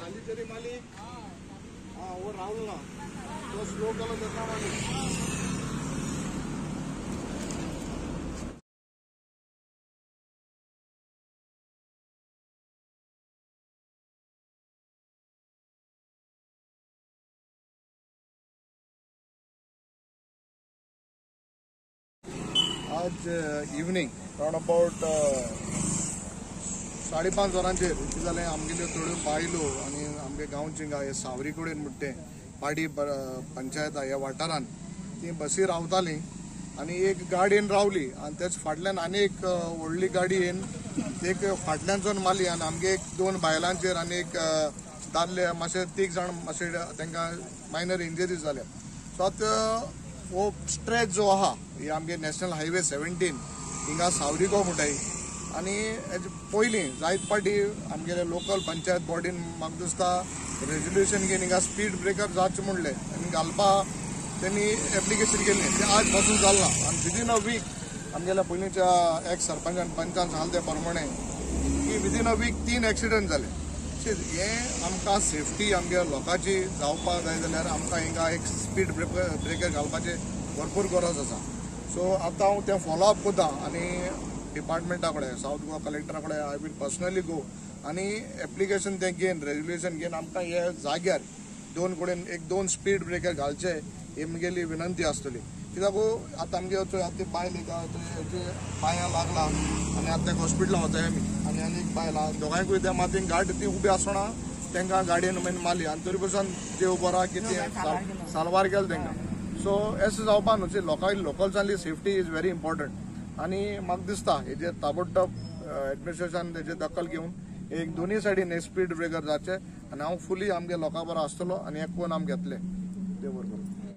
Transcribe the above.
खाली तेरी मालिक वो राहुल ना तो स्लो कलर देखना मालिक। आज इवनिंग राउंड अबाउट 5:30 वरांचेर कितें जालें आमगेल्यो थोड्यो बायलो आनी आमगे गांवची हे सावरी कडेन म्हणटे पाडी पंचायत ह्या वाठारान ती बसी रावताली आनी एक गाडी येवन रावली आनी तेच फाटल्यान आनी एक व्हडली गाडी येवन एक फाटल्यानसून मारली आनी आमगे एक 2 बायलांचेर आनी एक दादले मातशे 3 जाण मातशे तांकां मायनर इंजरीज जाल्या। सो आतां वो स्ट्रेच जो आहा ही आमगे नॅशनल हायवे 17 हिंगा सावरी गो म्हणटाय आनी हेजे पयलीं जायत पाटी आमगेले लोकल पंचायत बॉडीन म्हाका दिसता रेजोल्युशन घेवन हिंगा स्पीड ब्रेकर जावचे म्हणले आनी घालपा त्यांनी एप्लिकेशन केल्लें तें आज पासून जालना आनी विदीन अ वीक आमगेल्या पयलींच्या एक्स सरपंचान पंचान सांगले ते प्रमाणे की विदीन अ वीक 3 एक्सिडंट जाले। हें आमकां सेफ्टी आमगे लोकांची जावपाक जाय जाल्यार आमकां हिंगा एक स्पीड ब्रेकर घालपाची भरपूर गरज आसा। सो आतां हांव तें फॉलो अप करतां आनी डिपार्टमेंटा कडेन सावथ गोवा कलेक्टरा कडेन आय वील पर्सनली गो आनी एप्लिकेशन तें घेवन रेजोल्युशन घेवन आमकां हे जाग्यार 2 कडेन एक 2 स्पीड ब्रेकर घालचे ही म्हगेली विनंती आसतली। कित्याक आतां आमगे आतां बायल पांयां लागला आनी आतां ताका हॉस्पिटलां वताय आमी आनी एक बायल दोगांयकूय त्या मातयेन गाडी ती उबी आसतना तांकां गाडयेन मागीर मारली आनी तरी पासून देव बरो की तें साल्वार केलें तांकां। सो अशें जावपा न्हू लोकल्सांतली सेफ्टी इज व्हेरी इम्पॉर्टंट आनी म्हाका दिसता हेजेर ताबडतोब एडमिनिस्ट्रेशन तेजेर दखल घेवन एक दोनूय सायडीन स्पीड ब्रेकर जावचे आनी हांव फुली आमगे लोकां बरो आसतलो आनी एक कोण आमी घेतले देव बरो।